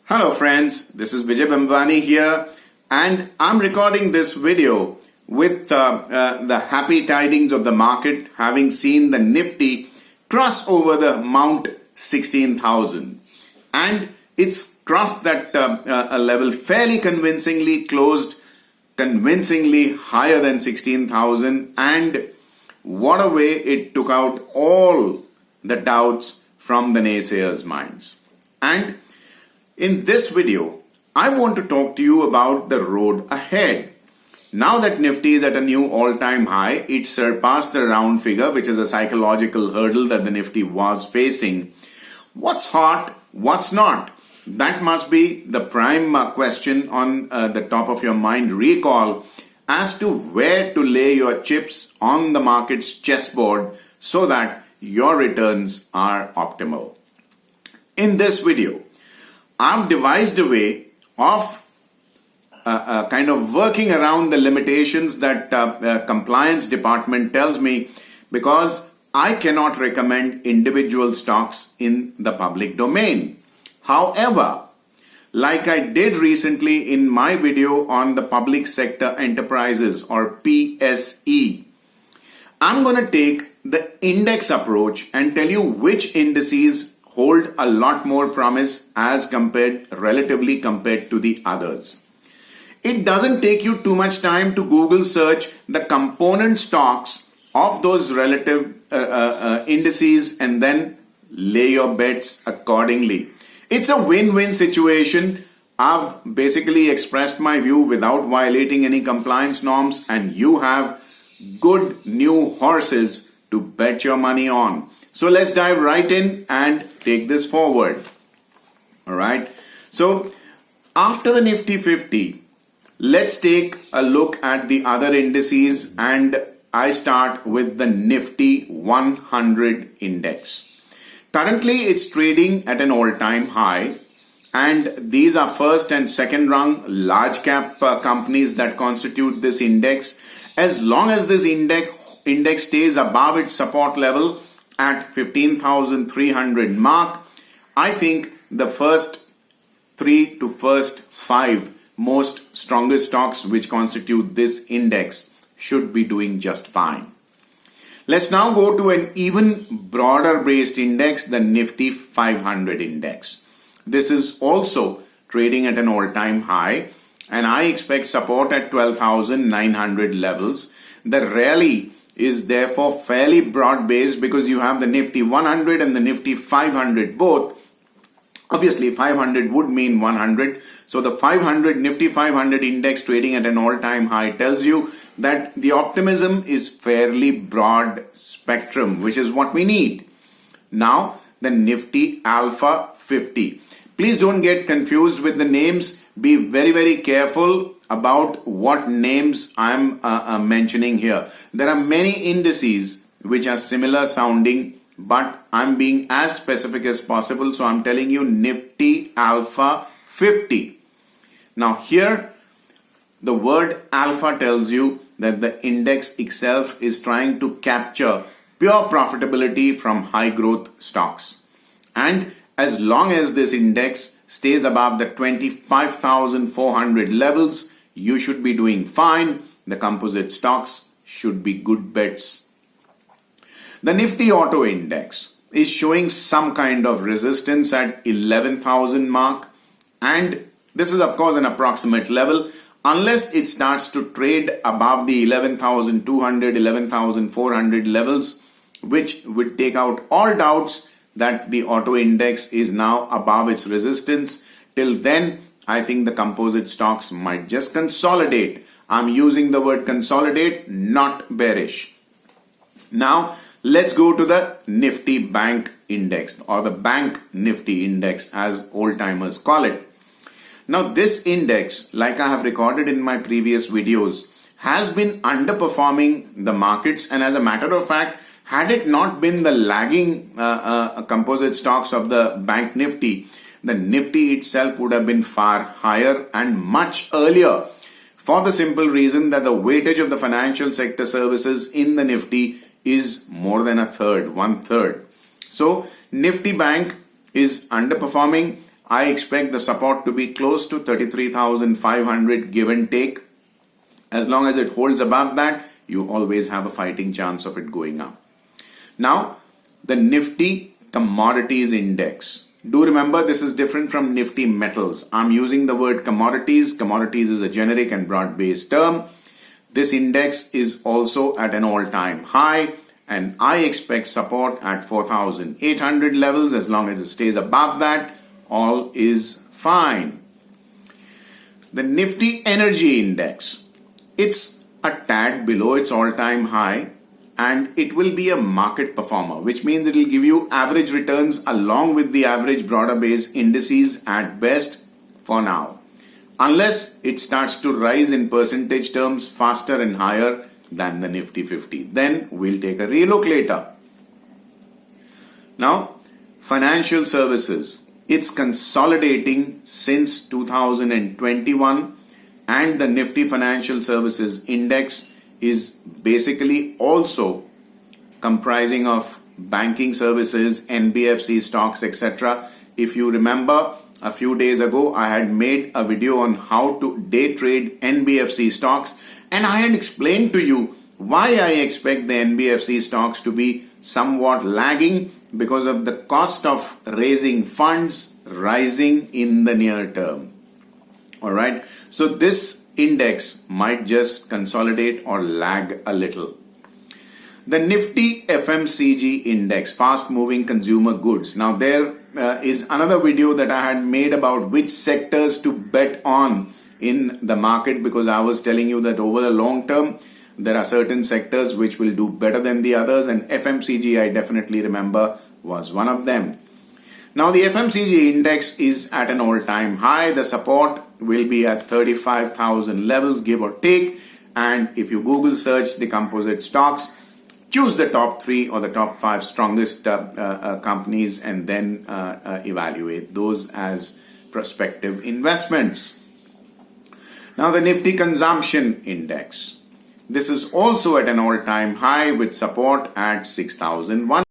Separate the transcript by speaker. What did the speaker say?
Speaker 1: Hello friends, this is Vijay Bhambwani here and I'm recording this video with the happy tidings of the market having seen the Nifty cross over the Mount 16,000 and it's crossed that a level fairly convincingly, closed convincingly higher than 16,000, and what a way it took out all the doubts from the naysayers' minds. And in this video, I want to talk to you about the road ahead. Now that Nifty is at a new all-time high, it surpassed the round figure, which is a psychological hurdle that the Nifty was facing. What's hot? What's not? That must be the prime question on the top of your mind recall as to where to lay your chips on the market's chessboard so that your returns are optimal. In this video, I've devised a way of kind of working around the limitations that compliance department tells me, because I cannot recommend individual stocks in the public domain. However, like I did recently in my video on the public sector enterprises or PSE, I'm going to take the index approach and tell you which indices hold a lot more promise as relatively compared to the others. It doesn't take you too much time to Google search the component stocks of those relative indices and then lay your bets accordingly. It's a win-win situation. I've basically expressed my view without violating any compliance norms, and you have good new horses to bet your money on. So let's dive right in and take this forward. All right. So after the Nifty 50, let's take a look at the other indices, and I start with the Nifty 100 index. Currently, it's trading at an all-time high, and these are first and second rung large cap companies that constitute this index. As long as this index stays above its support level at 15,300 mark, I think the first 3 to first 5 most strongest stocks which constitute this index should be doing just fine. Let's now go to an even broader based index, the Nifty 500 index. This is also trading at an all-time high, and I expect support at 12,900 levels. The rally is therefore fairly broad-based because you have the Nifty 100 and the Nifty 500 both. Obviously, 500 would mean 100. So the Nifty 500 index trading at an all-time high tells you that the optimism is fairly broad spectrum, which is what we need. Now, the Nifty Alpha 50. Please don't get confused with the names. Be very, very careful about what names I'm mentioning here. There are many indices which are similar sounding, but I'm being as specific as possible. So I'm telling you Nifty Alpha 50. Now here, the word alpha tells you that the index itself is trying to capture pure profitability from high growth stocks. And as long as this index stays above the 25,400 levels, you should be doing fine. The composite stocks should be good bets. The Nifty Auto Index is showing some kind of resistance at 11,000 mark, and this is of course an approximate level. Unless it starts to trade above the 11,200, 11,400 levels, which would take out all doubts that the auto index is now above its resistance. Till then, I think the composite stocks might just consolidate. I'm using the word consolidate, not bearish. Now, let's go to the Nifty Bank Index, or the Bank Nifty Index as old-timers call it. Now, this index, like I have recorded in my previous videos, has been underperforming the markets, and as a matter of fact, had it not been the lagging composite stocks of the Bank Nifty, the Nifty itself would have been far higher and much earlier, for the simple reason that the weightage of the financial sector services in the Nifty is more than 1/3. So Nifty Bank is underperforming. I expect the support to be close to 33,500 give and take. As long as it holds above that, you always have a fighting chance of it going up. Now, the Nifty Commodities Index. Do remember, this is different from Nifty Metals. I'm using the word commodities. Commodities is a generic and broad-based term. This index is also at an all-time high, and I expect support at 4,800 levels. As long as it stays above that, all is fine. The Nifty Energy Index. It's a tad below its all-time high, and it will be a market performer, which means it will give you average returns along with the average broader base indices at best for now, unless it starts to rise in percentage terms faster and higher than the Nifty 50. Then we'll take a relook later. Now, financial services. It's consolidating since 2021, and the Nifty Financial Services Index is basically also comprising of banking services, NBFC stocks, etc. If you remember, a few days ago, I had made a video on how to day trade NBFC stocks, and I had explained to you why I expect the NBFC stocks to be somewhat lagging because of the cost of raising funds rising in the near term. All right. So this index might just consolidate or lag a little. The Nifty Fmcg index, fast moving consumer goods. Now there is another video that I had made about which sectors to bet on in the market, because I was telling you that over the long term, there are certain sectors which will do better than the others, and FMCG, I definitely remember, was one of them. Now the FMCG index is at an all-time high. The support will be at 35,000 levels, give or take. And if you Google search the composite stocks, choose the top 3 or the top 5 strongest companies, and then evaluate those as prospective investments. Now the Nifty Consumption Index. This is also at an all-time high with support at 6,100.